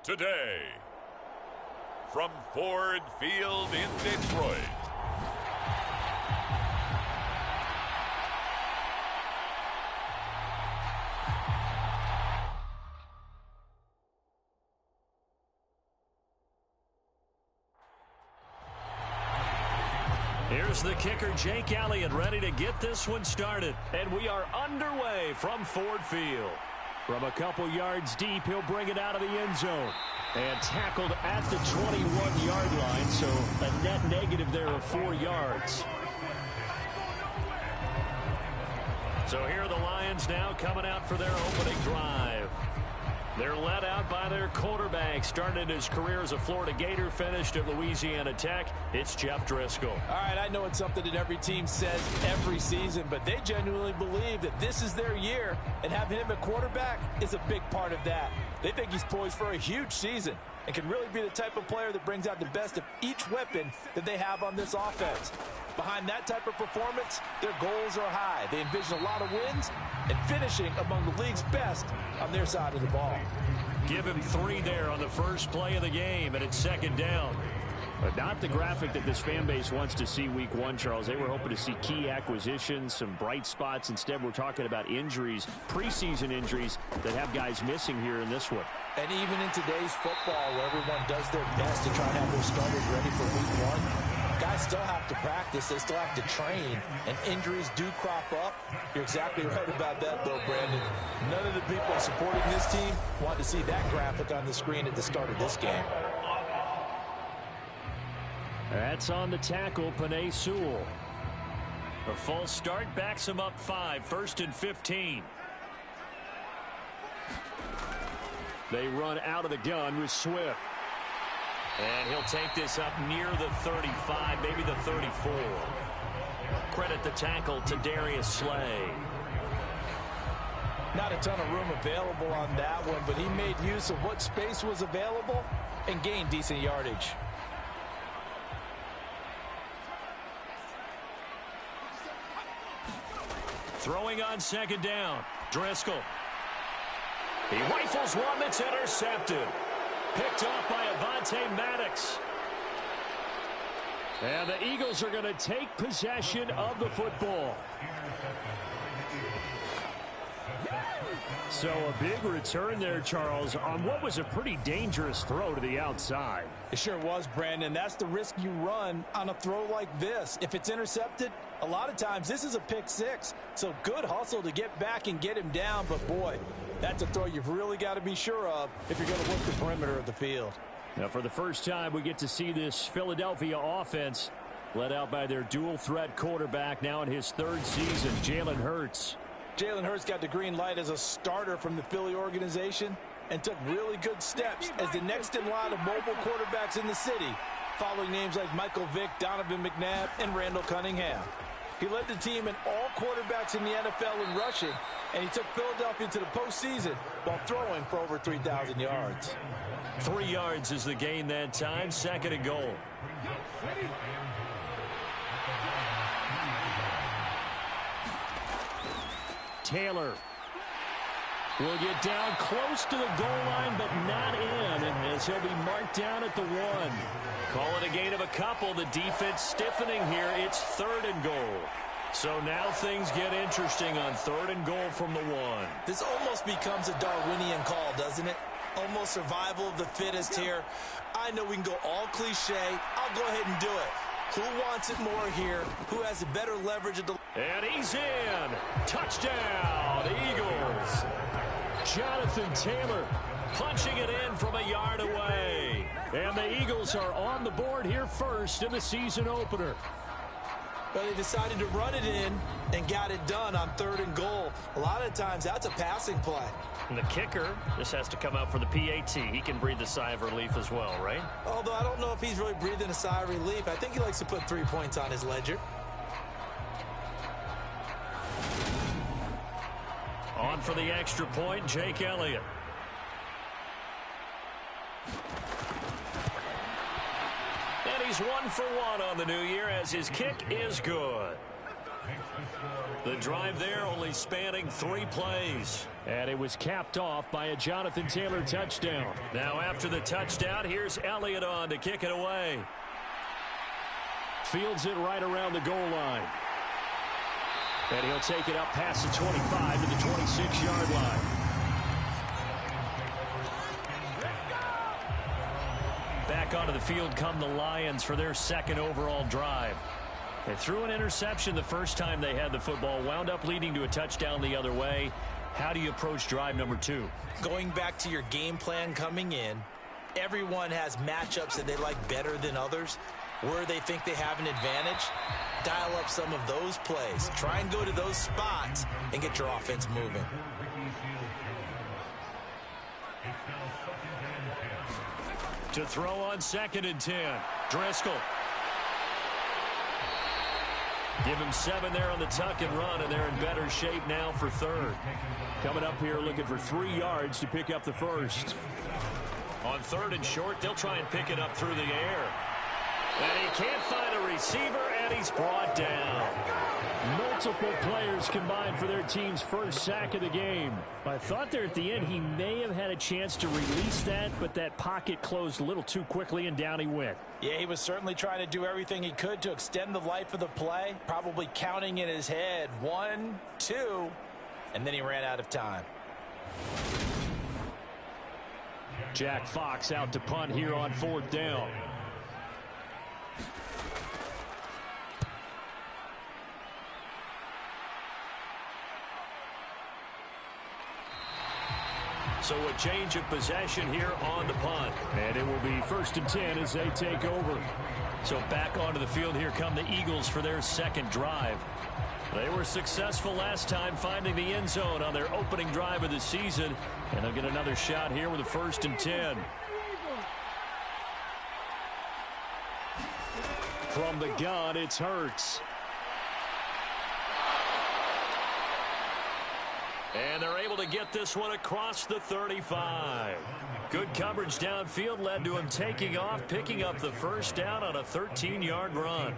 today, from Ford Field in Detroit, here's the kicker, Jake Elliott, ready to get this one started. And we are underway from Ford Field. From a couple yards deep, he'll bring it out of the end zone. And tackled at the 21-yard line, so a net negative there of 4 yards. So here are the Lions now coming out for their opening drive. They're led out by their quarterback. Started his career as a Florida Gator, finished at Louisiana Tech. It's Jeff Driscoll. All right, I know it's something that every team says every season, but they genuinely believe that this is their year, and having him at quarterback is a big part of that. They think he's poised for a huge season and can really be the type of player that brings out the best of each weapon that they have on this offense. Behind that type of performance, their goals are high. They envision a lot of wins and finishing among the league's best on their side of the ball. Give him 3 there on the first play of the game, and it's second down. But not the graphic that this fan base wants to see week 1, Charles. They were hoping to see key acquisitions, some bright spots. Instead, we're talking about injuries, preseason injuries that have guys missing here in this one. And even in today's football, where everyone does their best to try to have their starters ready for week 1, guys still have to practice. They still have to train, and injuries do crop up. You're exactly right about that, though, Brandon. None of the people supporting this team want to see that graphic on the screen at the start of this game. That's on the tackle, Penei Sewell. A false start backs him up 5, 1st and 15. They run out of the gun with Swift. And he'll take this up near the 35, maybe the 34. Credit the tackle to Darius Slay. Not a ton of room available on that one, but he made use of what space was available and gained decent yardage. Throwing on second down, Driscoll. He rifles one that's intercepted. Picked off by Avonte Maddox. And the Eagles are going to take possession of the football. So a big return there, Charles, on what was a pretty dangerous throw to the outside. It sure was, Brandon. That's the risk you run on a throw like this. If it's intercepted, a lot of times this is a pick 6. So good hustle to get back and get him down. But, boy, that's a throw you've really got to be sure of if you're going to work the perimeter of the field. Now, for the first time, we get to see this Philadelphia offense led out by their dual-threat quarterback now in his 3rd season, Jalen Hurts. Jalen Hurts got the green light as a starter from the Philly organization and took really good steps as the next in line of mobile quarterbacks in the city, following names like Michael Vick, Donovan McNabb, and Randall Cunningham. He led the team in all quarterbacks in the NFL in rushing, and he took Philadelphia to the postseason while throwing for over 3,000 yards. 3 yards is the gain that time, 2nd and goal. Taylor will get down close to the goal line, but not in, as he'll be marked down at the 1. Call it a gain of a couple. The defense stiffening here. It's 3rd and goal. So now things get interesting on 3rd and goal from the 1. This almost becomes a Darwinian call, doesn't it? Almost survival of the fittest here. I know we can go all cliche. I'll go ahead and do it. Who wants it more here? Who has the better leverage at the... And he's in. Touchdown, Eagles. Jonathan Taylor punching it in from a yard away. And the Eagles are on the board here first in the season opener. But they decided to run it in and got it done on 3rd and goal. A lot of times that's a passing play. And the kicker, this has to come out for the PAT. He can breathe a sigh of relief as well, right? Although I don't know if he's really breathing a sigh of relief. I think he likes to put 3 points on his ledger. On for the extra point, Jake Elliott. And he's 1 for 1 on the new year as his kick is good. The drive there only spanning 3 plays. And it was capped off by a Jonathan Taylor touchdown. Now after the touchdown, here's Elliott on to kick it away. Fields it right around the goal line. And he'll take it up past the 25 to the 26-yard line. Back onto the field come the Lions for their second overall drive. They threw an interception the first time they had the football, wound up leading to a touchdown the other way. How do you approach drive number 2? Going back to your game plan coming in, everyone has matchups that they like better than others. Where they think they have an advantage, dial up some of those plays. Try and go to those spots and get your offense moving. To throw on 2nd and 10. Driscoll. Give him 7 there on the tuck and run, and they're in better shape now for 3rd. Coming up here looking for 3 yards to pick up the first. On 3rd and short, they'll try and pick it up through the air. And he can't find a receiver, and he's brought down. Multiple players combined for their team's first sack of the game. I thought there at the end he may have had a chance to release that, but that pocket closed a little too quickly, and down he went. Yeah, he was certainly trying to do everything he could to extend the life of the play, probably counting in his head 1, 2, and then he ran out of time. Jack Fox out to punt here on 4th down. So a change of possession here on the punt. And it will be 1st and 10 as they take over. So back onto the field, here come the Eagles for their second drive. They were successful last time finding the end zone on their opening drive of the season. And they'll get another shot here with a 1st and 10. From the gun, it's Hurts. And they're able to get this one across the 35. Good coverage downfield led to him taking off, picking up the first down on a 13-yard run.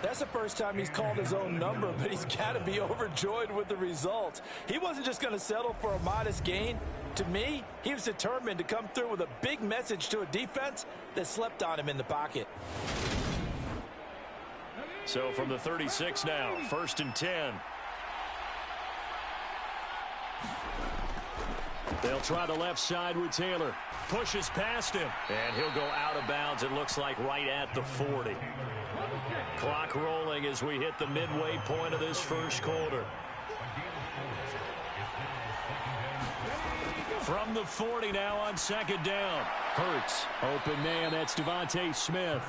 That's the first time he's called his own number, but he's got to be overjoyed with the result. He wasn't just going to settle for a modest gain. To me, he was determined to come through with a big message to a defense that slept on him in the pocket. So from the 36 now, 1st and 10. They'll try the left side with Taylor. Pushes past him. And he'll go out of bounds, it looks like, right at the 40. Clock rolling as we hit the midway point of this first quarter. From the 40 now on 2nd down. Hurts. Open man, that's Devontae Smith.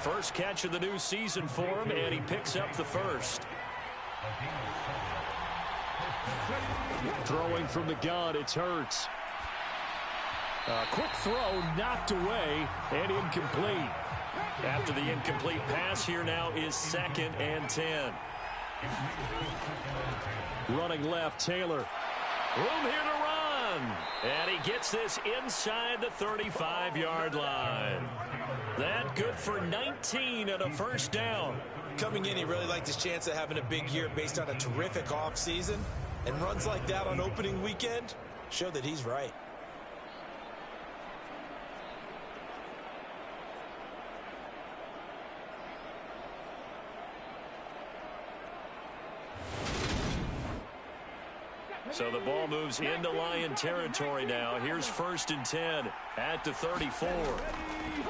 First catch of the new season for him, and he picks up the first. Throwing from the gun, it's Hurts. A quick throw knocked away and incomplete. After the incomplete pass, here now is 2nd and 10. Running left, Taylor. Room here to run. And he gets this inside the 35-yard line. That good for 19 and a first down. Coming in, he really liked his chance of having a big year based on a terrific offseason. And runs like that on opening weekend show that he's right. So the ball moves into Lion territory now. Here's 1st and 10 at the 34.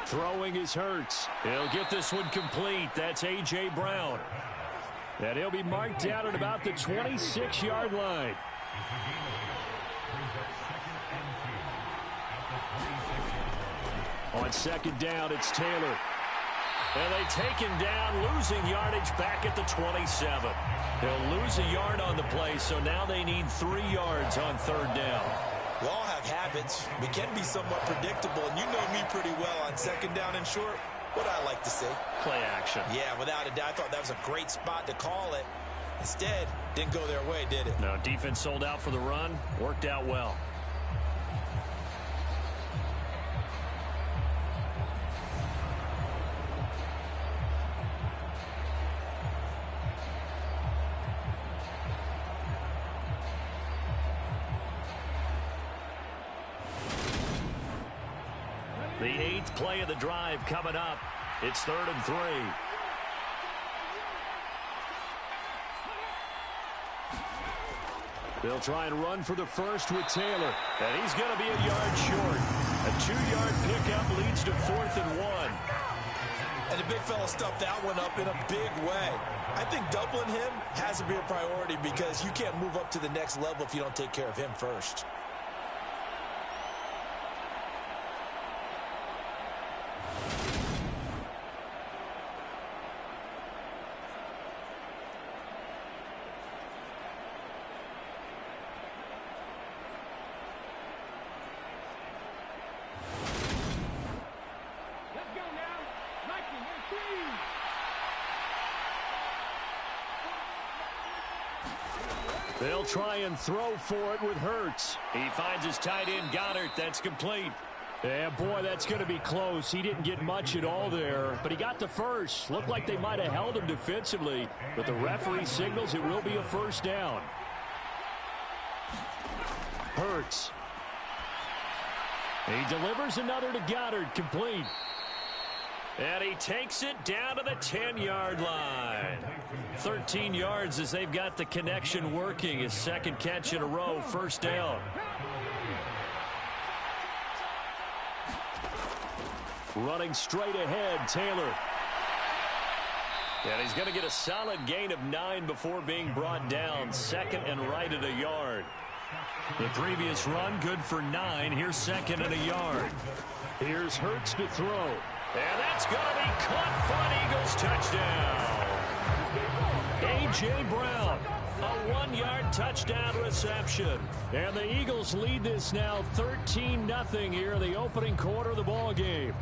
Throwing is Hurts. He'll get this one complete. That's A.J. Brown. And he'll be marked down at about the 26-yard line. On 2nd down, it's Taylor. And they take him down, losing yardage back at the 27. They'll lose a yard on the play, so now they need 3 yards on 3rd down. We all have habits. We can be somewhat predictable, and you know me pretty well on 2nd down and short. What I like to see. Play action. Yeah, without a doubt. I thought that was a great spot to call it. Instead, didn't go their way, did it? No, defense sold out for the run. Worked out well. The 8th play of the drive coming up. It's 3rd and 3. They'll try and run for the first with Taylor. And he's going to be a yard short. A 2-yard pickup leads to 4th and 1. And the big fella stuffed that one up in a big way. I think doubling him has to be a priority because you can't move up to the next level if you don't take care of him first. They'll try and throw for it with Hurts. He finds his tight end, Goddard. That's complete. Yeah, boy, that's going to be close. He didn't get much at all there, but he got the first. Looked like they might have held him defensively, but the referee signals it will be a first down. Hurts. He delivers another to Goddard, complete. And he takes it down to the 10-yard line. 13 yards as they've got the connection working. His second catch in a row, first down. Running straight ahead, Taylor. And he's going to get a solid gain of 9 before being brought down. 2nd and right at a yard. The previous run, good for 9. Here's 2nd and a yard. Here's Hurts to throw. And that's going to be caught for an Eagles touchdown. A.J. Brown, a 1-yard touchdown reception. And the Eagles lead this now 13-0 here in the opening quarter of the ball game.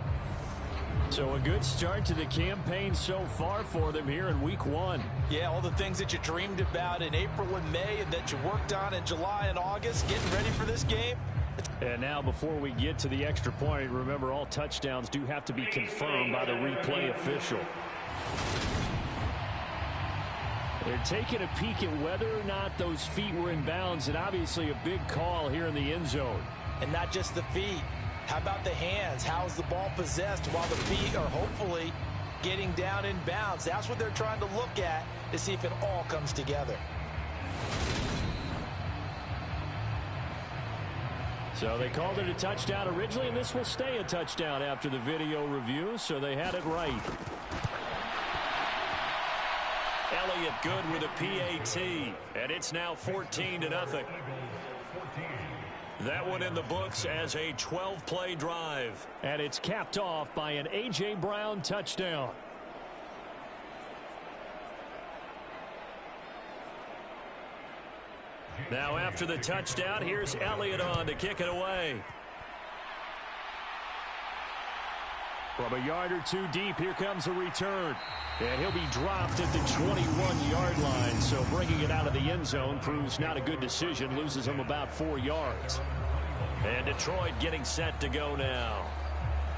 So a good start to the campaign so far for them here in week 1. Yeah, all the things that you dreamed about in April and May and that you worked on in July and August, getting ready for this game. And now before we get to the extra point, remember all touchdowns do have to be confirmed by the replay official. They're taking a peek at whether or not those feet were in bounds, and obviously a big call here in the end zone. And not just the feet. How about the hands? How's the ball possessed while the feet are hopefully getting down in bounds? That's what they're trying to look at to see if it all comes together. So they called it a touchdown originally, and this will stay a touchdown after the video review, so they had it right. Elliott good with a PAT, and it's now 14-0. That one in the books as a 12-play drive. And it's capped off by an A.J. Brown touchdown. Now after the touchdown, here's Elliott on to kick it away. From a yard or two deep, here comes a return. And he'll be dropped at the 21-yard line. So bringing it out of the end zone proves not a good decision. Loses him about 4 yards. And Detroit getting set to go now.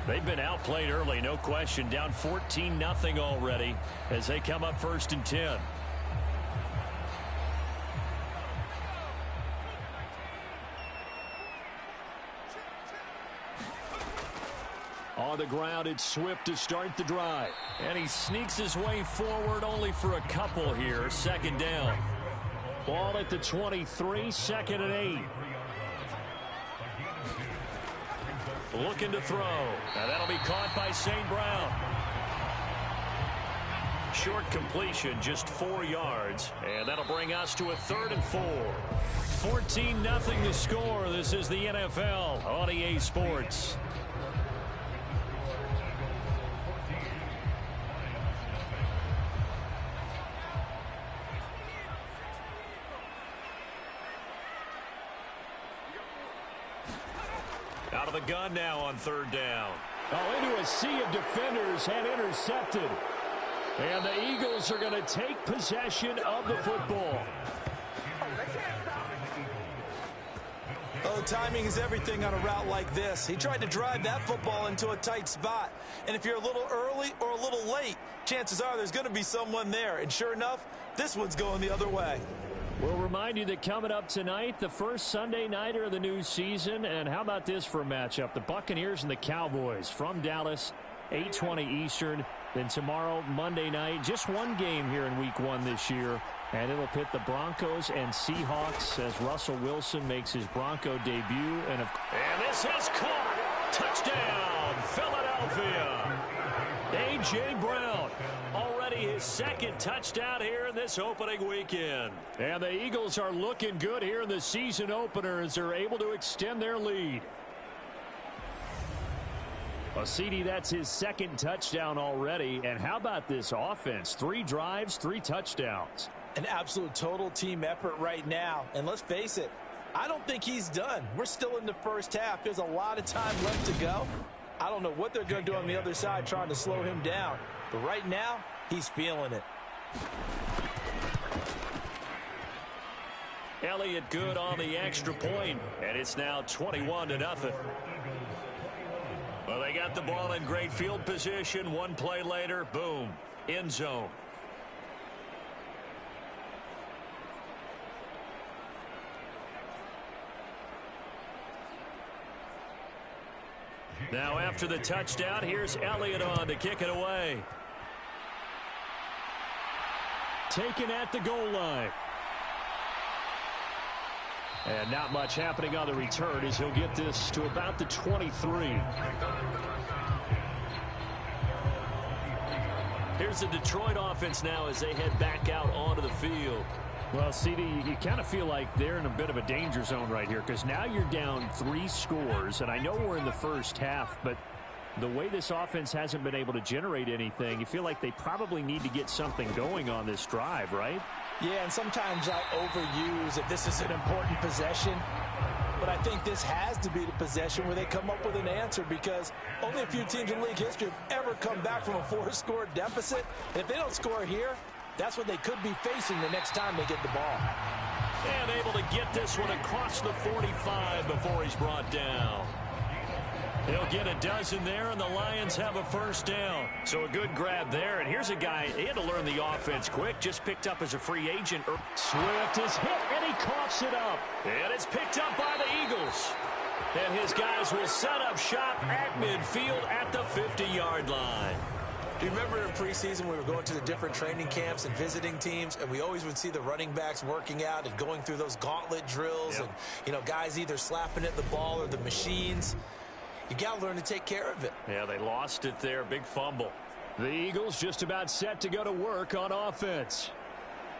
They've been outplayed early, no question. Down 14-0 already as they come up 1st and 10. On the ground, it's Swift to start the drive. And he sneaks his way forward only for a couple here. 2nd down. Ball at the 23, 2nd and 8. Looking to throw. And that'll be caught by St. Brown. Short completion, just 4 yards. And that'll bring us to a 3rd and 4. 14-0 the score. This is the NFL on EA Sports. Out of the gun now on 3rd down. Oh, into a sea of defenders and intercepted. And the Eagles are going to take possession of the football. Oh, timing is everything on a route like this. He tried to drive that football into a tight spot. And if you're a little early or a little late, chances are there's going to be someone there. And sure enough, this one's going the other way. We'll remind you that coming up tonight, the first Sunday nighter of the new season. And how about this for a matchup? The Buccaneers and the Cowboys from Dallas, 8:20 Eastern. Then tomorrow, Monday night, just one game here in Week 1 this year. And it'll pit the Broncos and Seahawks as Russell Wilson makes his Bronco debut. And this is caught. Touchdown, Philadelphia. A.J. Brown, already his second touchdown here in this opening weekend. And the Eagles are looking good here in the season opener as they're able to extend their lead. Well, CD, that's his second touchdown already. And how about this offense? 3 drives, 3 touchdowns. An absolute total team effort right now. And let's face it, I don't think he's done. We're still in the first half. There's a lot of time left to go. I don't know what they're going to do on the other side trying to slow him down. But right now, he's feeling it. Elliott good on the extra point, and it's now 21-0. Well, they got the ball in great field position. One play later, boom, end zone. Now after the touchdown, here's Elliott on to kick it away. Taken at the goal line. And not much happening on the return as he'll get this to about the 23. Here's the Detroit offense now as they head back out onto the field. Well, CD, you kind of feel like they're in a bit of a danger zone right here because now you're down 3 scores, and I know we're in the first half, but the way this offense hasn't been able to generate anything, you feel like they probably need to get something going on this drive, right? Yeah, and sometimes I overuse if this is an important possession, but I think this has to be the possession where they come up with an answer because only a few teams in league history have ever come back from a 4-score deficit. And if they don't score here, that's what they could be facing the next time they get the ball. And able to get this one across the 45 before he's brought down. He'll get a dozen there, and the Lions have a first down. So a good grab there. And here's a guy, he had to learn the offense quick, just picked up as a free agent. Swift is hit, and he coughs it up. And it's picked up by the Eagles. And his guys will set up shop at midfield at the 50-yard line. Do you remember in preseason we were going to the different training camps and visiting teams, and we always would see the running backs working out and going through those gauntlet drills, and, you know, guys either slapping at the ball or the machines. You got to learn to take care of it. Yeah, they lost it there. Big fumble. The Eagles just about set to go to work on offense.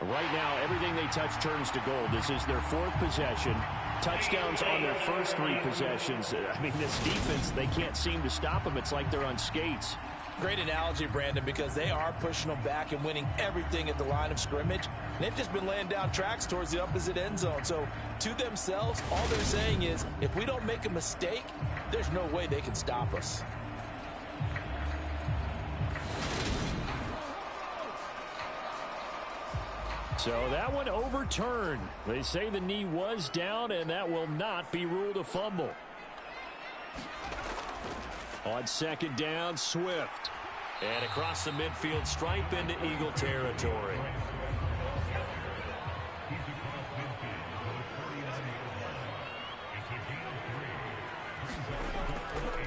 Right now, everything they touch turns to gold. This is their 4th possession. Touchdowns on their first 3 possessions. I mean, this defense, they can't seem to stop them. It's like they're on skates. Great analogy, Brandon, because they are pushing them back and winning everything at the line of scrimmage. They've just been laying down tracks towards the opposite end zone. So to themselves, all they're saying is, if we don't make a mistake, there's no way they can stop us. So that one overturned. They say the knee was down, and that will not be ruled a fumble. On second down, Swift. And across the midfield stripe into Eagle territory.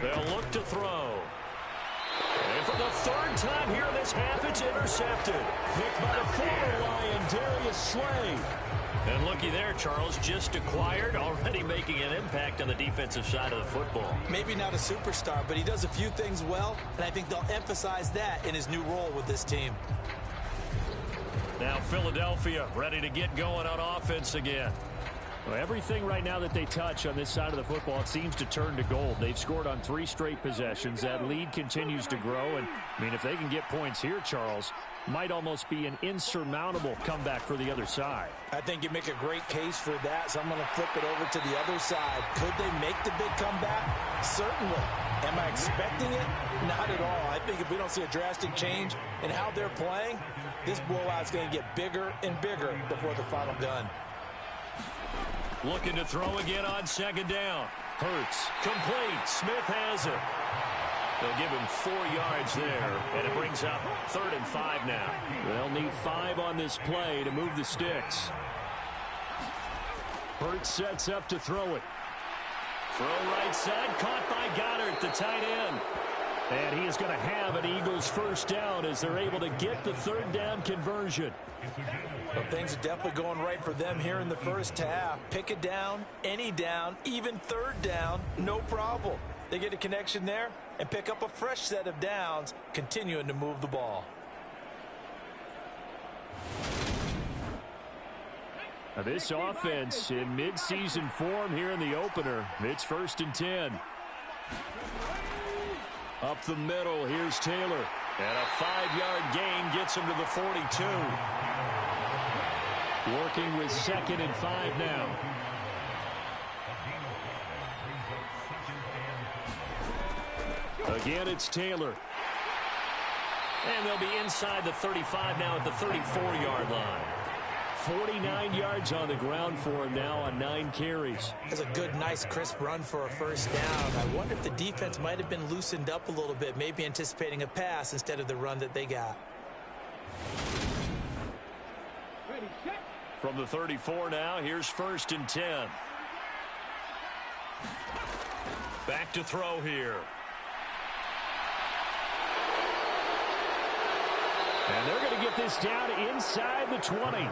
They'll look to throw. And for the 3rd time here in this half, it's intercepted. Picked by the former Lion, Darius Slay. And looky there, Charles, just acquired, already making an impact on the defensive side of the football. Maybe not a superstar, but he does a few things well, and I think they'll emphasize that in his new role with this team. Now Philadelphia ready to get going on offense again. Well, everything right now that they touch on this side of the football, it seems to turn to gold. They've scored on 3 straight possessions. That lead continues to grow. And, I mean, if they can get points here, Charles, might almost be an insurmountable comeback for the other side. I think you make a great case for that, so I'm going to flip it over to the other side. Could they make the big comeback? Certainly. Am I expecting it? Not at all. I think if we don't see a drastic change in how they're playing, this blowout's going to get bigger and bigger before the final gun. Looking to throw again on second down. Hurts. Complete. Smith has it. They'll give him 4 yards there, and it brings up 3rd and 5 now. They'll need 5 on this play to move the sticks. Burt sets up to throw it. Throw right side, caught by Goddard, the tight end. And he is going to have an Eagles first down as they're able to get the third down conversion. Well, things are definitely going right for them here in the first half. Pick a down, any down, even third down, no problem. They get a connection there and pick up a fresh set of downs, continuing to move the ball. Now this offense in midseason form here in the opener. It's 1st and 10. Up the middle, here's Taylor. And a 5-yard gain gets him to the 42. Working with 2nd and 5 now. Again, it's Taylor. And they'll be inside the 35 now at the 34-yard line. 49 yards on the ground for him now on 9 carries. That's a good, nice, crisp run for a first down. I wonder if the defense might have been loosened up a little bit, maybe anticipating a pass instead of the run that they got. From the 34 now, here's 1st and 10. Back to throw here. And they're going to get this down inside the 20.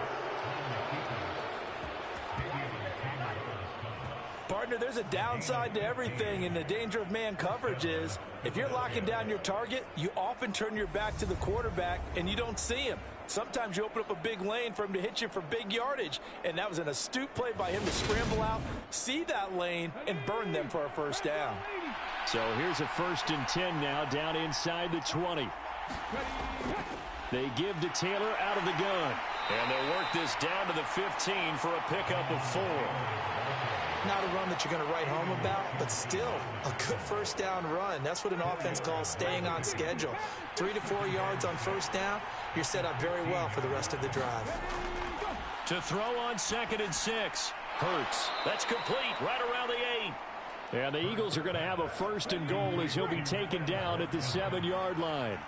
Partner, there's a downside to everything, and the danger of man coverage is if you're locking down your target, you often turn your back to the quarterback and you don't see him. Sometimes you open up a big lane for him to hit you for big yardage, and that was an astute play by him to scramble out, see that lane, and burn them for a first down. So here's a 1st and 10 now, down inside the 20. They give to Taylor out of the gun. And they'll work this down to the 15 for a pickup of 4. Not a run that you're going to write home about, but still a good first down run. That's what an offense calls staying on schedule. 3 to 4 yards on first down, you're set up very well for the rest of the drive. To throw on 2nd and 6. Hurts. That's complete right around the 8. And the Eagles are going to have a 1st and goal as he'll be taken down at the 7-yard line.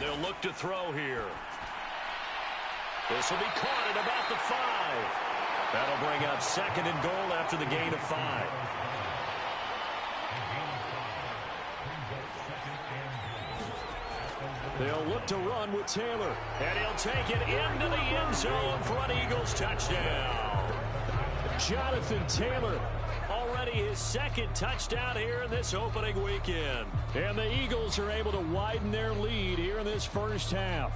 They'll look to throw here. This will be caught at about the 5. That'll bring up 2nd and goal after the gain of 5. They'll look to run with Taylor. And he'll take it into the end zone for an Eagles touchdown. Jonathan Taylor. Already his 2nd touchdown here in this opening weekend. And the Eagles are able to widen their lead here in this first half.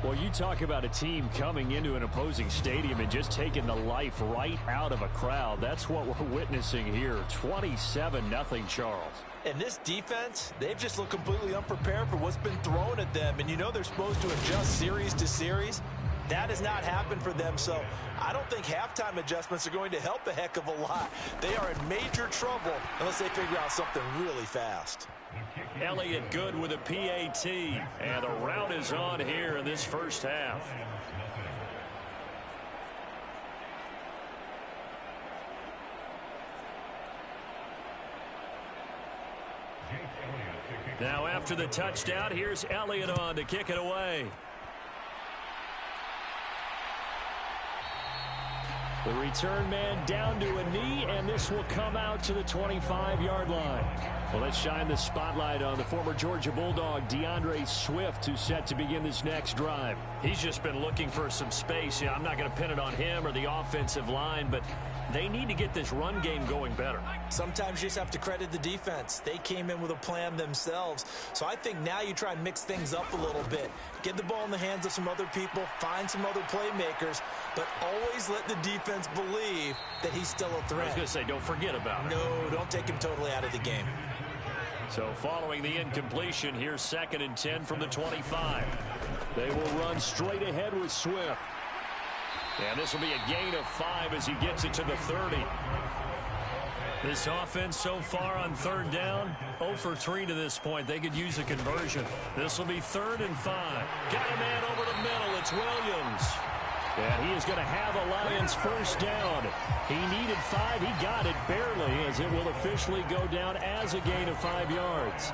Well, you talk about a team coming into an opposing stadium and just taking the life right out of a crowd. That's what we're witnessing here. 27-0 Charles. And this defense, they've just looked completely unprepared for what's been thrown at them. And you know they're supposed to adjust series to series. That has not happened for them, so I don't think halftime adjustments are going to help a heck of a lot. They are in major trouble unless they figure out something really fast. Elliott good with a PAT, and the route is on here in this first half. Now after the touchdown, here's Elliott on to kick it away. The return man down to a knee, and this will come out to the 25-yard line. Well, let's shine the spotlight on the former Georgia Bulldog, DeAndre Swift, who's set to begin this next drive. He's just been looking for some space. Yeah, I'm not going to pin it on him or the offensive line, but they need to get this run game going better. Sometimes you just have to credit the defense. They came in with a plan themselves. So I think now you try and mix things up a little bit. Get the ball in the hands of some other people, find some other playmakers, but always let the defense believe that he's still a threat. I was going to say, don't forget about it. No, don't take him totally out of the game. So following the incompletion, here's 2nd and 10 from the 25. They will run straight ahead with Swift. And this will be a gain of 5 as he gets it to the 30. This offense so far on 3rd down, 0 for 3 to this point. They could use a conversion. This will be 3rd and 5. Got a man over the middle. It's Williams. And he is going to have a Lions first down. He needed 5. He got it barely, as it will officially go down as a gain of 5 yards.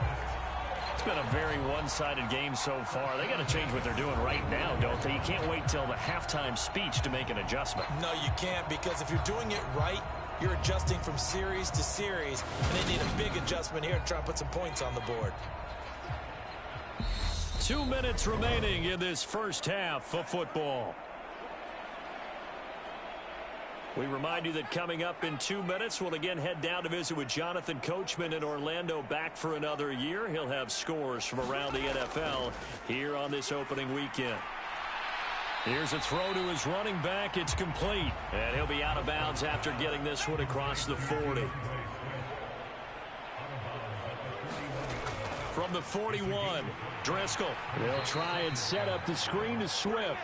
It's been a very one-sided game so far. They got to change what they're doing right now, don't they? You can't wait till the halftime speech to make an adjustment. No, you can't, because if you're doing it right, you're adjusting from series to series, and they need a big adjustment here to try and put some points on the board. 2 minutes remaining in this first half of football. We remind you that coming up in 2 minutes, we'll again head down to visit with Jonathan Coachman in Orlando, back for another year. He'll have scores from around the NFL here on this opening weekend. Here's a throw to his running back. It's complete. And he'll be out of bounds after getting this one across the 40. From the 41, Driscoll. He'll try and set up the screen to Swift.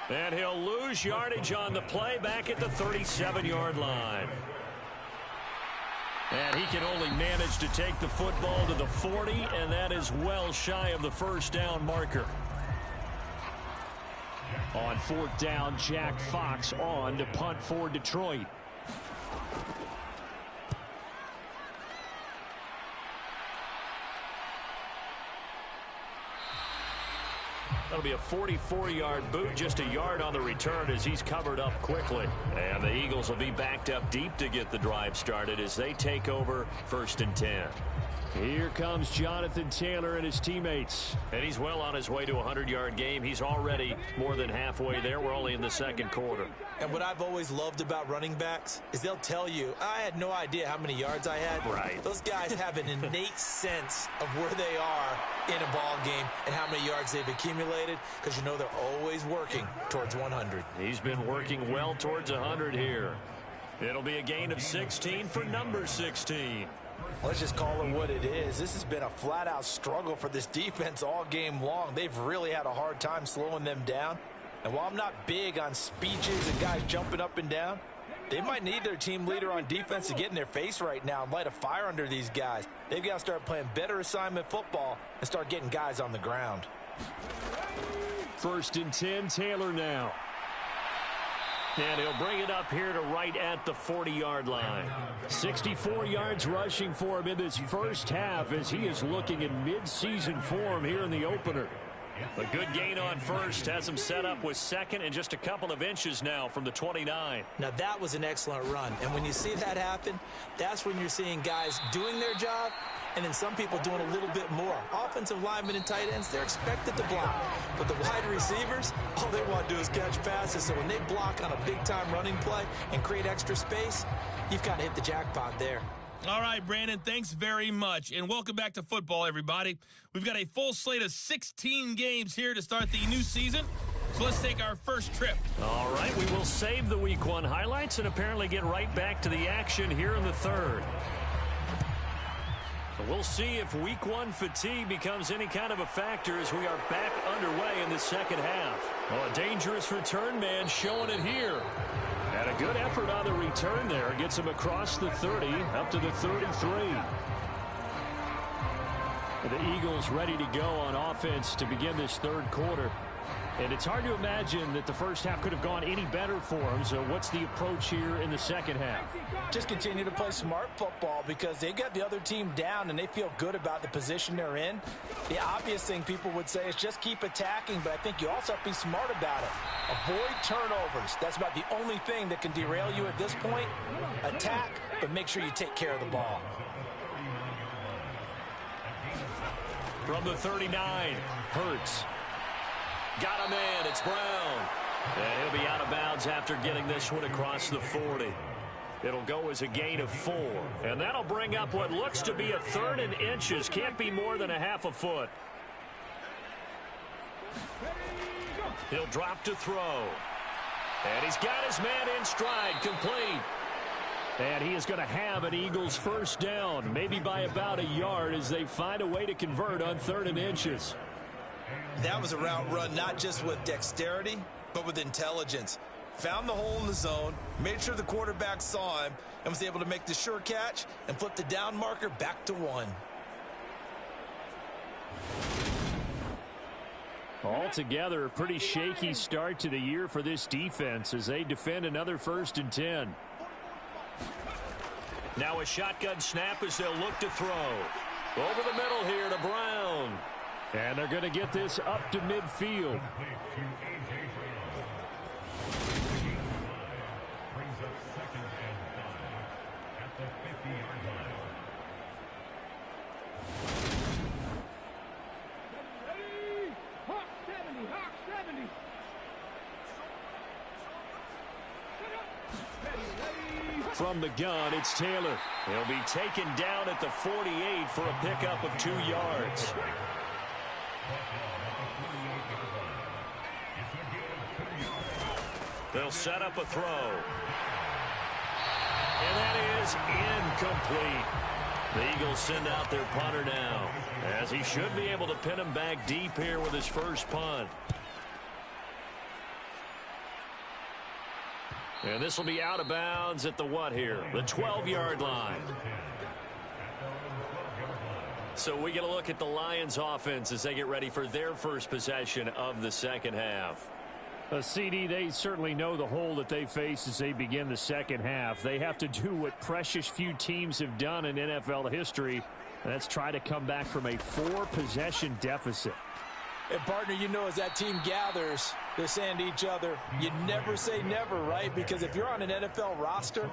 And he'll lose yardage on the play back at the 37-yard line. And he can only manage to take the football to the 40, and that is well shy of the first down marker. On fourth down, Jack Fox on to punt for Detroit. That'll be a 44-yard boot, just a yard on the return as he's covered up quickly. And the Eagles will be backed up deep to get the drive started as they take over 1st and 10. Here comes Jonathan Taylor and his teammates. And he's well on his way to a 100-yard game. He's already more than halfway there. We're only in the second quarter. And what I've always loved about running backs is they'll tell you, I had no idea how many yards I had. Right. Those guys have an innate sense of where they are in a ball game and how many yards they've accumulated, because you know they're always working towards 100. He's been working well towards 100 here. It'll be a gain of 16 for number 16. Let's just call it what it is. This has been a flat-out struggle for this defense all game long. They've really had a hard time slowing them down. And while I'm not big on speeches and guys jumping up and down, they might need their team leader on defense to get in their face right now and light a fire under these guys. They've got to start playing better assignment football and start getting guys on the ground. 1st and 10, Taylor now. And he'll bring it up here to right at the 40-yard line. 64 yards rushing for him in this first half as he is looking in mid-season form here in the opener. A good gain on first, has him set up with second and just a couple of inches now from the 29. Now that was an excellent run, and when you see that happen, that's when you're seeing guys doing their job and then some people doing a little bit more. Offensive linemen and tight ends, they're expected to block. But the wide receivers, all they want to do is catch passes. So when they block on a big-time running play and create extra space, you've got to hit the jackpot there. All right, Brandon, thanks very much. And welcome back to football, everybody. We've got a full slate of 16 games here to start the new season. So let's take our first trip. All right, we will save the Week 1 highlights and apparently get right back to the action here in the third. We'll see if Week 1 fatigue becomes any kind of a factor as we are back underway in the second half. Oh, a dangerous return man showing it here. And a good effort on the return there. Gets him across the 30, up to the 33. The Eagles ready to go on offense to begin this third quarter. And it's hard to imagine that the first half could have gone any better for them. So what's the approach here in the second half? Just continue to play smart football because they got the other team down and they feel good about the position they're in. The obvious thing people would say is just keep attacking, but I think you also have to be smart about it. Avoid turnovers. That's about the only thing that can derail you at this point. Attack, but make sure you take care of the ball. From the 39, Hurts. Got him in. It's Brown. And he'll be out of bounds after getting this one across the 40. It'll go as a gain of 4. And that'll bring up what looks to be a 3rd and inches. Can't be more than a half a foot. He'll drop to throw. And he's got his man in stride, complete. And he is going to have an Eagles first down, maybe by about a yard as they find a way to convert on 3rd and inches. That was a route run not just with dexterity, but with intelligence. Found the hole in the zone, made sure the quarterback saw him, and was able to make the sure catch and flip the down marker back to 1. Altogether, a pretty shaky start to the year for this defense as they defend another 1st and 10. Now a shotgun snap as they'll look to throw. Over the middle here to Brown. And they're going to get this up to midfield. From the gun, it's Taylor. He'll be taken down at the 48 for a pickup of 2 yards. They'll set up a throw. And that is incomplete. The Eagles send out their punter now, as he should be able to pin him back deep here with his first punt. And this will be out of bounds at the what here? The 12-yard line. So we get a look at the Lions offense as they get ready for their first possession of the second half. CD, they certainly know the hole that they face as they begin the second half. They have to do what precious few teams have done in NFL history, and that's try to come back from a 4-possession deficit. And, partner, you know, as that team gathers, they're saying to each other, you never say never, right? Because if you're on an NFL roster,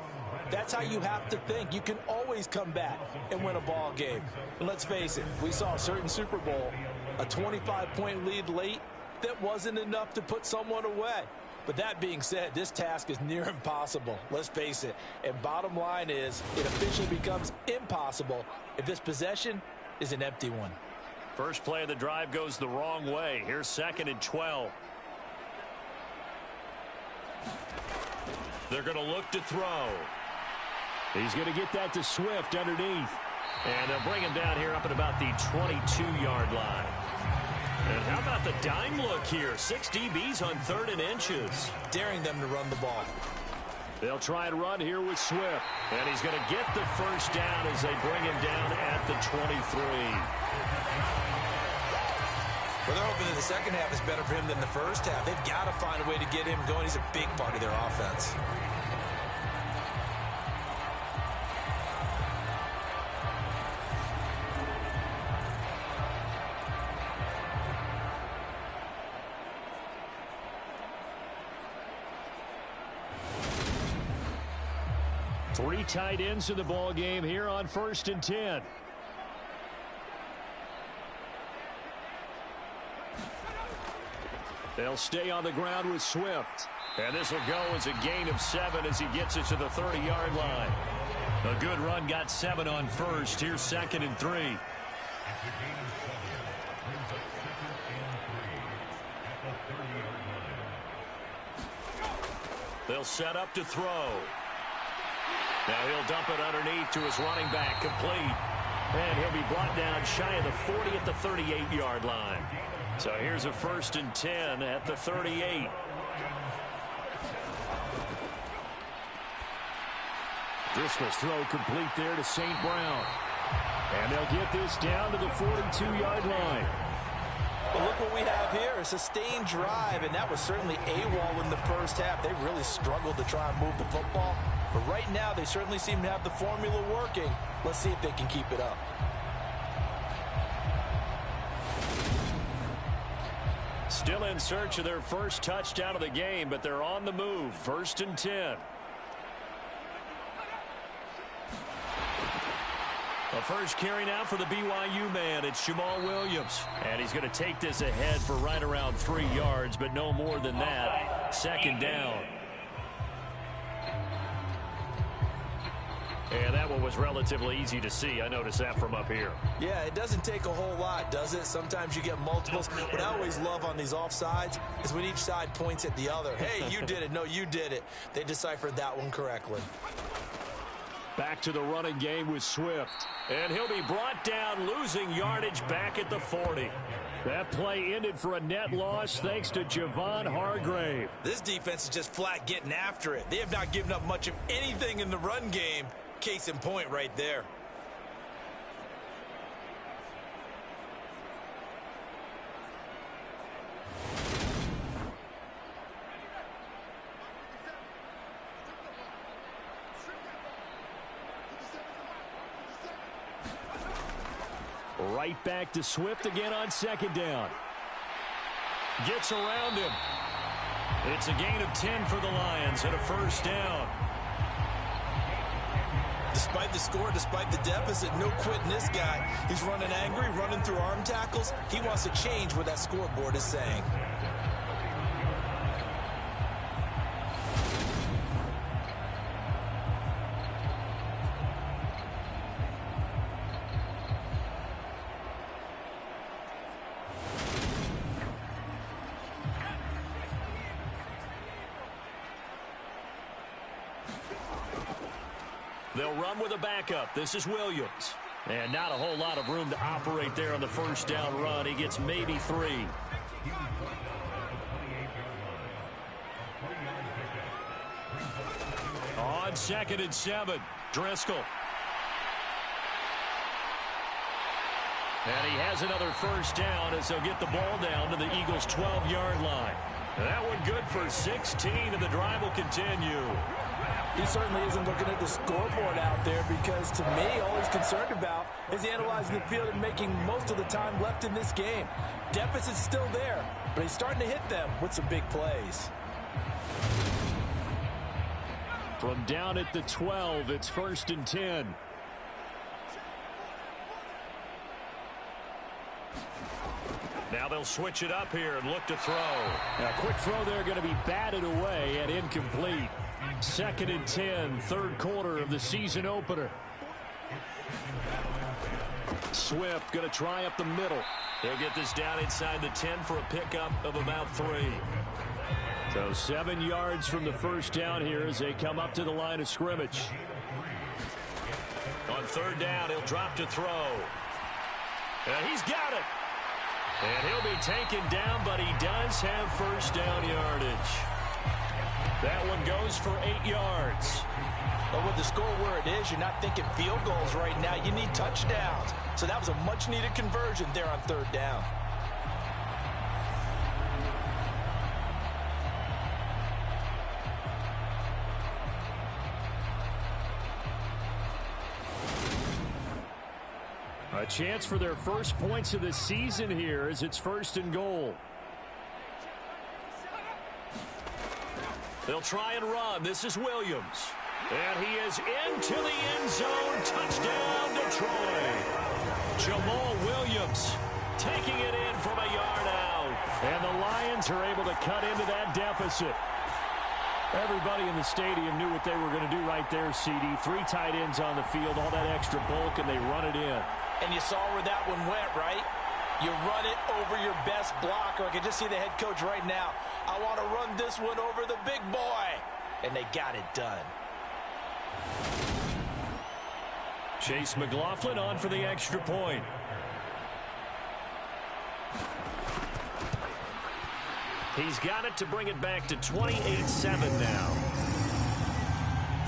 that's how you have to think. You can always come back and win a ball game. And let's face it, we saw a certain Super Bowl, a 25-point lead late, that wasn't enough to put someone away. But that being said, this task is near impossible. Let's face it. And bottom line is, it officially becomes impossible if this possession is an empty one. First play of the drive goes the wrong way. Here's 2nd and 12. They're going to look to throw. He's going to get that to Swift underneath. And they'll bring him down here up at about the 22-yard line. And how about the dime look here? 6 DBs on 3rd and inches. Daring them to run the ball. They'll try and run here with Swift. And he's going to get the first down as they bring him down at the 23. Well, they're hoping that the second half is better for him than the first half. They've got to find a way to get him going. He's a big part of their offense. Three tight ends in the ball game here on 1st and 10. They'll stay on the ground with Swift. And this will go as a gain of 7 as he gets it to the 30-yard line. A good run got 7 on first. Here's 2nd and 3. They'll set up to throw. Now he'll dump it underneath to his running back, complete. And he'll be brought down shy of the 40 at the 38-yard line. So here's a 1st and 10 at the 38. Driscoll's throw complete there to St. Brown. And they'll get this down to the 42-yard line. But look what we have here, a sustained drive, and that was certainly AWOL in the first half. They really struggled to try and move the football. But right now, they certainly seem to have the formula working. Let's see if they can keep it up. Still in search of their first touchdown of the game, but they're on the move. 1st and 10. A first carry now for the BYU man. It's Jamal Williams. And he's going to take this ahead for right around 3 yards, but no more than that. 2nd down. And that one was relatively easy to see. I noticed that from up here. Yeah, it doesn't take a whole lot, does it? Sometimes you get multiples. What I always love on these offsides is when each side points at the other. Hey, you did it. No, you did it. They deciphered that one correctly. Back to the running game with Swift. And he'll be brought down, losing yardage back at the 40. That play ended for a net loss thanks to Javon Hargrave. This defense is just flat getting after it. They have not given up much of anything in the run game. Case in point right there. Right back to Swift again on second down. Gets around him. It's a gain of 10 for the Lions and a first down. Despite the score, despite the deficit, no quitting this guy. He's running angry, running through arm tackles. He wants to change what that scoreboard is saying. They'll run with a backup. This is Williams. And not a whole lot of room to operate there on the first down run. He gets maybe 3. On 2nd and 7, Driscoll. And he has another first down as they'll get the ball down to the Eagles' 12-yard line. And that one good for 16, and the drive will continue. He certainly isn't looking at the scoreboard out there because, to me, all he's concerned about is analyzing the field and making most of the time left in this game. Deficit's still there, but he's starting to hit them with some big plays. From down at the 12, it's 1st and 10. Now they'll switch it up here and look to throw. A quick throw there going to be batted away and incomplete. 2nd and 10, third quarter of the season opener. Swift going to try up the middle. He'll get this down inside the 10 for a pickup of about 3. So 7 yards from the first down here as they come up to the line of scrimmage. On 3rd down, he'll drop to throw. And he's got it. And he'll be taken down, but he does have first down yardage. That one goes for 8 yards. But with the score where it is, you're not thinking field goals right now. You need touchdowns. So that was a much-needed conversion there on 3rd down. A chance for their first points of the season here as it's 1st and goal. They'll try and run. This is Williams. And he is into the end zone. Touchdown, Detroit. Jamal Williams taking it in from a yard out. And the Lions are able to cut into that deficit. Everybody in the stadium knew what they were going to do right there, CD. 3 tight ends on the field, all that extra bulk, and they run it in. And you saw where that one went, right? You run it over your best blocker. I can just see the head coach right now. I want to run this one over the big boy. And they got it done. Chase McLaughlin on for the extra point. He's got it to bring it back to 28-7 now.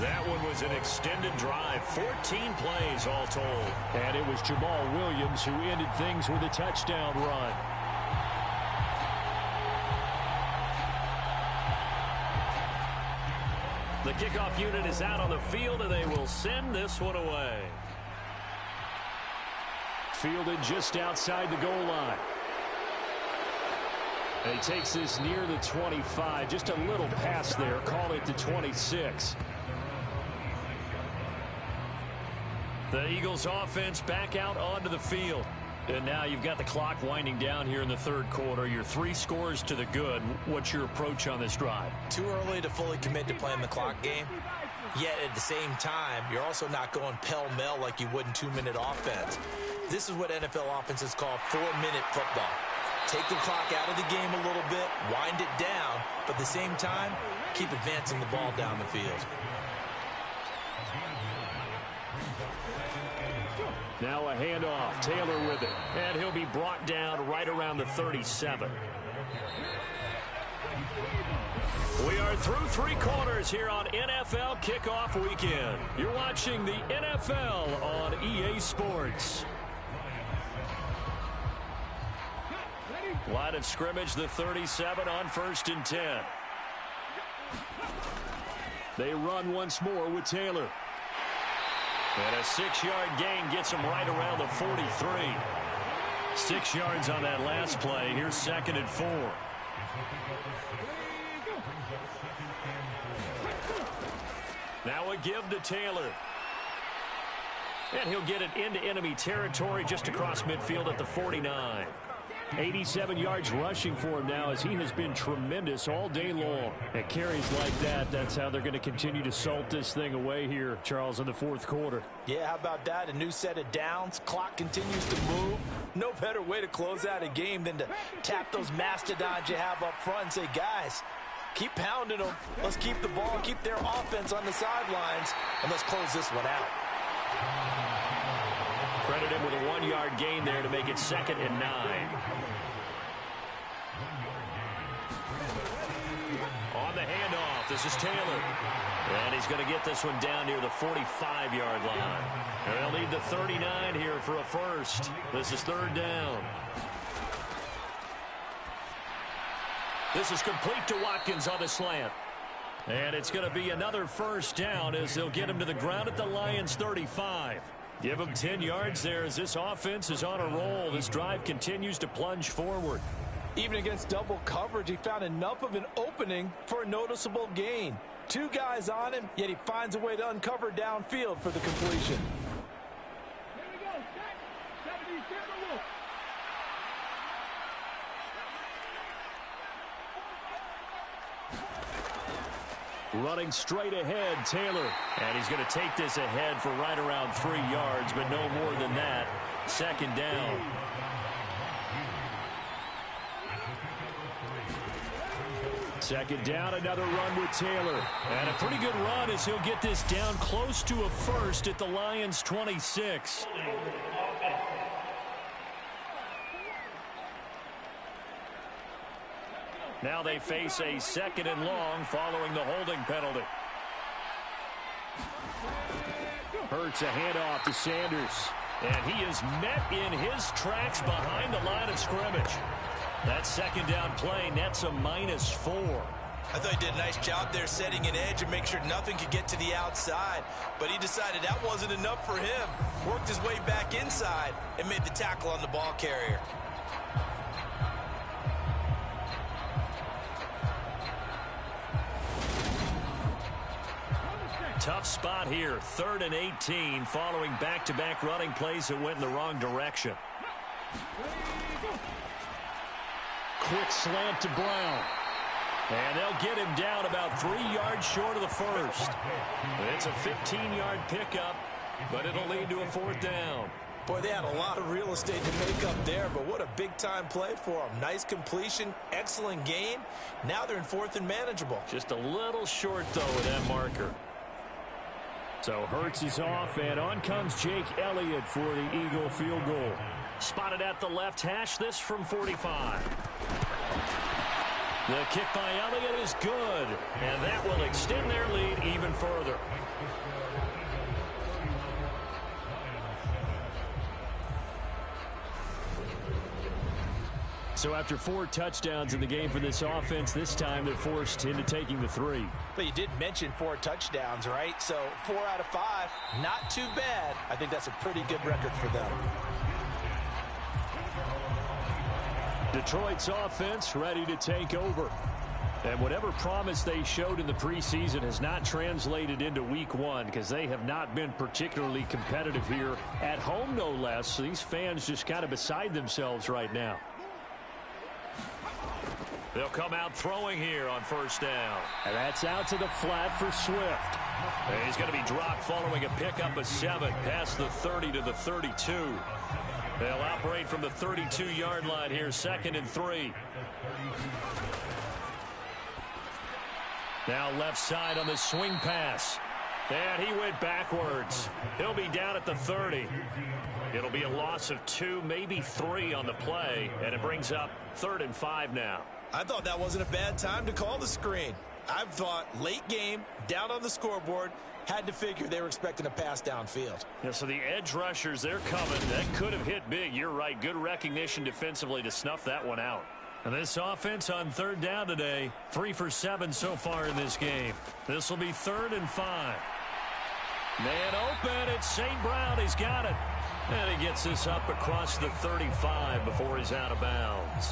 That one was an extended drive. 14 plays all told. And it was Jamal Williams who ended things with a touchdown run. The kickoff unit is out on the field, and they will send this one away. Fielded just outside the goal line. And he takes this near the 25. Just a little pass there. Call it the 26. The Eagles offense back out onto the field. And now you've got the clock winding down here in the 3rd quarter. You're 3 scores to the good. What's your approach on this drive? Too early to fully commit to playing the clock game. Yet at the same time, you're also not going pell-mell like you would in 2-minute offense. This is what NFL offenses call 4-minute football. Take the clock out of the game a little bit, wind it down, but at the same time, keep advancing the ball down the field. Now a handoff. Taylor with it. And he'll be brought down right around the 37. We are through 3 quarters here on NFL Kickoff Weekend. You're watching the NFL on EA Sports. Line of scrimmage, the 37 on 1st and 10. They run once more with Taylor. And a 6-yard gain gets him right around the 43. 6 yards on that last play. Here's 2nd and 4. Now a give to Taylor. And he'll get it into enemy territory just across midfield at the 49. 87 yards rushing for him now, as he has been tremendous all day long. At carries like that, that's how they're going to continue to salt this thing away here, Charles, in the 4th quarter. Yeah, how about that? A new set of downs. Clock continues to move. No better way to close out a game than to tap those mastodons you have up front and say, guys, keep pounding them. Let's keep the ball, keep their offense on the sidelines, and let's close this one out. Credit him with a 1-yard gain there to make it 2nd and 9. On the handoff, this is Taylor. And he's going to get this one down near the 45-yard line. And they'll need the 39 here for a first. This is 3rd down. This is complete to Watkins on the slant. And it's going to be another first down as they'll get him to the ground at the Lions' 35. Give him 10 yards there as this offense is on a roll. This drive continues to plunge forward. Even against double coverage, he found enough of an opening for a noticeable gain. 2 guys on him, yet he finds a way to uncover downfield for the completion. Running straight ahead, Taylor. And he's going to take this ahead for right around 3 yards, but no more than that. 2nd down. Second down, another run with Taylor. And a pretty good run as he'll get this down close to a first at the Lions' 26. Now they face a 2nd and long following the holding penalty. Hurts a handoff to Sanders. And he is met in his tracks behind the line of scrimmage. That 2nd down play nets a -4. I thought he did a nice job there setting an edge and make sure nothing could get to the outside. But he decided that wasn't enough for him. Worked his way back inside and made the tackle on the ball carrier. Tough spot here. 3rd and 18 following back-to-back running plays that went in the wrong direction. Quick slant to Brown. And they'll get him down about 3 yards short of the first. It's a 15-yard pickup, but it'll lead to a 4th down. Boy, they had a lot of real estate to make up there, but what a big-time play for them. Nice completion, excellent gain. Now they're in 4th and manageable. Just a little short, though, with that marker. So Hurts is off, and on comes Jake Elliott for the Eagle field goal. Spotted at the left hash, this from 45. The kick by Elliott is good, and that will extend their lead even further. So after 4 touchdowns in the game for this offense, this time they're forced into taking the 3. But you did mention 4 touchdowns, right? So 4 out of 5, not too bad. I think that's a pretty good record for them. Detroit's offense ready to take over. And whatever promise they showed in the preseason has not translated into week 1 because they have not been particularly competitive here at home, no less. So these fans just kind of beside themselves right now. They'll come out throwing here on 1st down. And that's out to the flat for Swift. And he's going to be dropped following a pickup of 7 past the 30 to the 32. They'll operate from the 32-yard line here, 2nd and 3. Now left side on the swing pass. And he went backwards. He'll be down at the 30. It'll be a loss of 2, maybe 3 on the play. And it brings up 3rd and 5 now. I thought that wasn't a bad time to call the screen. I thought late game, down on the scoreboard, had to figure they were expecting a pass downfield. Yeah, so the edge rushers, they're coming. That could have hit big. You're right. Good recognition defensively to snuff that one out. And this offense on 3rd down today, 3 for 7 so far in this game. This will be 3rd and 5. Man open. It's St. Brown. He's got it. And he gets this up across the 35 before he's out of bounds.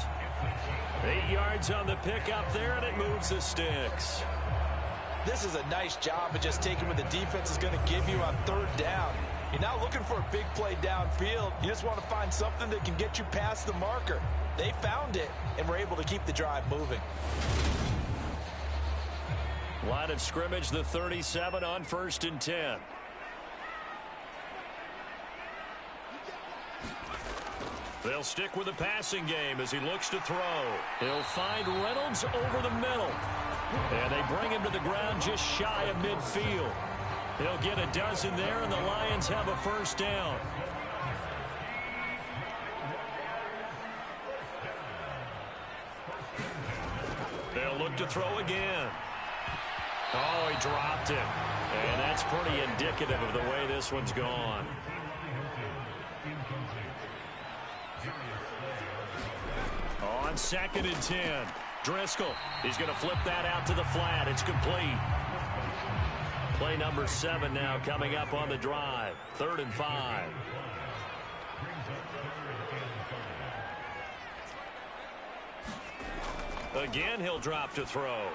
8 yards on the pickup there, and it moves the sticks. This is a nice job of just taking what the defense is going to give you on third down. You're not looking for a big play downfield. You just want to find something that can get you past the marker. They found it, and were able to keep the drive moving. Line of scrimmage, the 37 on 1st and 10. They'll stick with the passing game as he looks to throw. He'll find Reynolds over the middle. And they bring him to the ground just shy of midfield. He'll get a dozen there, and the Lions have a first down. They'll look to throw again. Oh, he dropped it. And that's pretty indicative of the way this one's gone. On 2nd and 10, Driscoll. He's going to flip that out to the flat. It's complete. Play number 7 now coming up on the drive. 3rd and 5. Again, he'll drop to throw.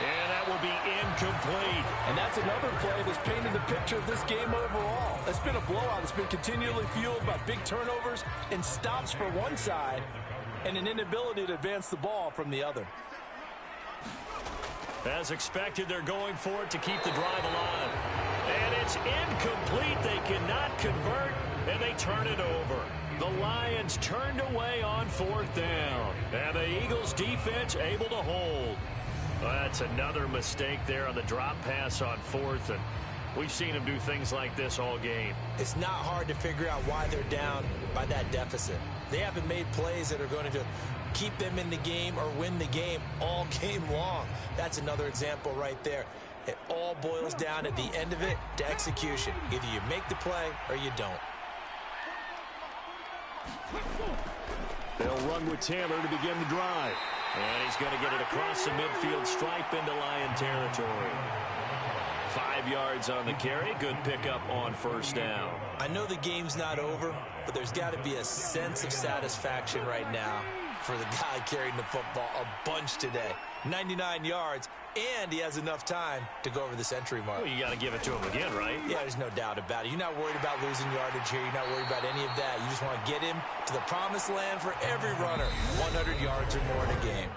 And that will be incomplete. And that's another play that's painted the picture of this game overall. It's been a blowout. It's been continually fueled by big turnovers and stops for one side and an inability to advance the ball from the other. As expected, they're going for it to keep the drive alive. And it's incomplete. They cannot convert, and they turn it over. The Lions turned away on 4th down. And the Eagles defense able to hold. That's another mistake there on the drop pass on 4th, and we've seen them do things like this all game. It's not hard to figure out why they're down by that deficit. They haven't made plays that are going to keep them in the game or win the game all game long. That's another example right there. It all boils down at the end of it to execution. Either you make the play or you don't. They'll run with Taylor to begin the drive. And he's going to get it across the midfield stripe into Lion territory. 5 yards on the carry. Good pickup on 1st down. I know the game's not over, but there's got to be a sense of satisfaction right now for the guy carrying the football a bunch today. 99 yards, and he has enough time to go over the century mark. Well, you got to give it to him again, right? Yeah, there's no doubt about it. You're not worried about losing yardage here. You're not worried about any of that. You just want to get him to the promised land for every runner. 100 yards or more in a game.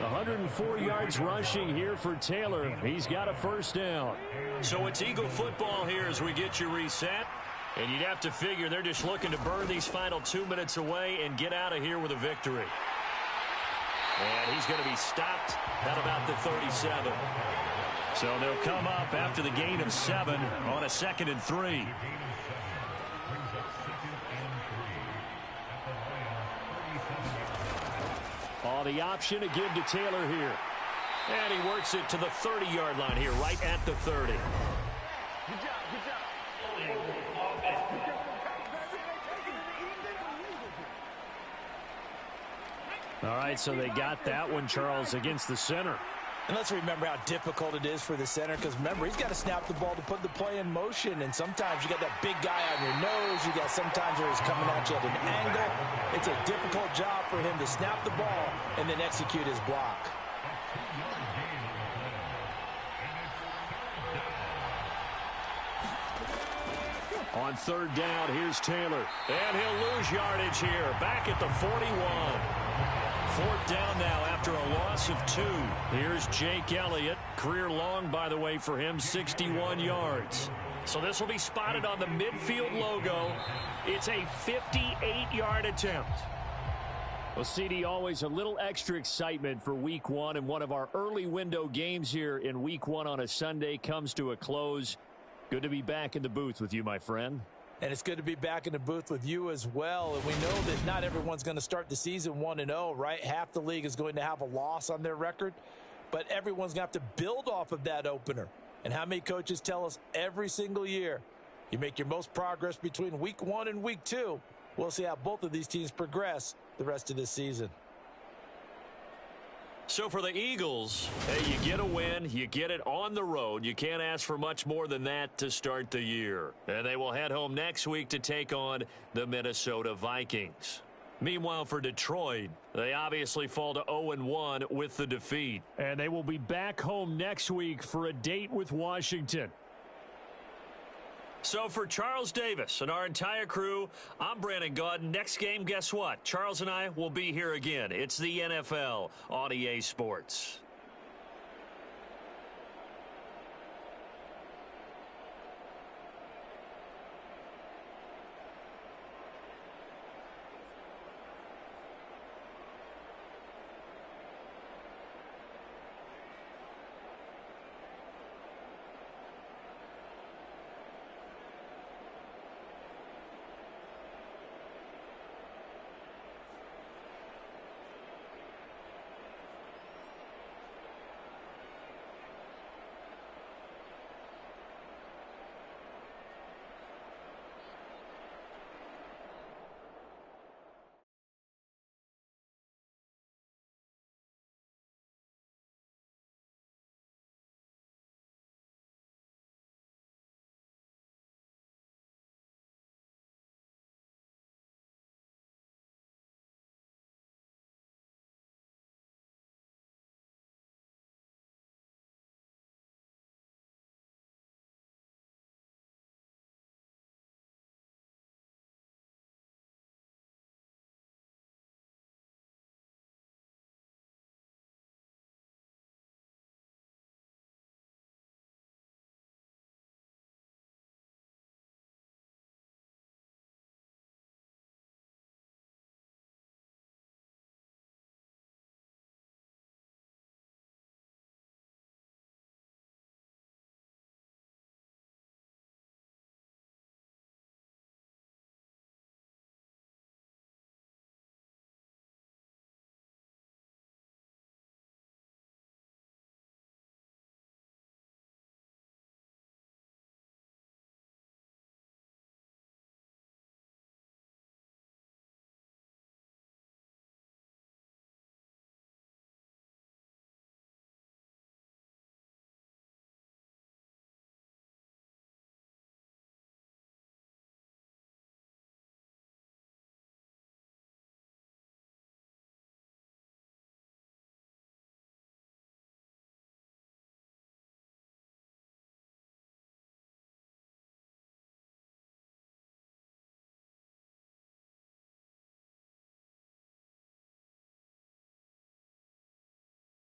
104 yards rushing here for Taylor. He's got a first down. So it's Eagle football here as we get you reset. And you'd have to figure they're just looking to burn these final 2 minutes away and get out of here with a victory. And he's going to be stopped at about the 37. So they'll come up after the gain of 7 on a 2nd and 3. Oh, the option to give to Taylor here. And he works it to the 30-yard line here, right at the 30. All right, so they got that one, Charles, against the center. And let's remember how difficult it is for the center, because remember, he's got to snap the ball to put the play in motion, and sometimes you got that big guy on your nose. You got sometimes where he's coming at you at an angle. It's a difficult job for him to snap the ball and then execute his block. On 3rd down, here's Taylor. And he'll lose yardage here, back at the 41. 4th down now after a loss of 2. Here's Jake Elliott. Career long, by the way, for him, 61 yards. So this will be spotted on the midfield logo. It's a 58-yard attempt. Well, CD, always a little extra excitement for Week 1, and one of our early window games here in Week 1 on a Sunday comes to a close. Good to be back in the booth with you, my friend. And it's good to be back in the booth with you as well. And we know that not everyone's going to start the season 1-0, right? Half the league is going to have a loss on their record, but everyone's going to have to build off of that opener. And how many coaches tell us every single year, you make your most progress between Week 1 and Week 2. We'll see how both of these teams progress the rest of this season. So for the Eagles, hey, you get a win, you get it on the road. You can't ask for much more than that to start the year. And they will head home next week to take on the Minnesota Vikings. Meanwhile, for Detroit, they obviously fall to 0-1 with the defeat. And they will be back home next week for a date with Washington. So for Charles Davis and our entire crew, I'm Brandon Gaudin. Next game, guess what? Charles and I will be here again. It's the NFL on EA Sports.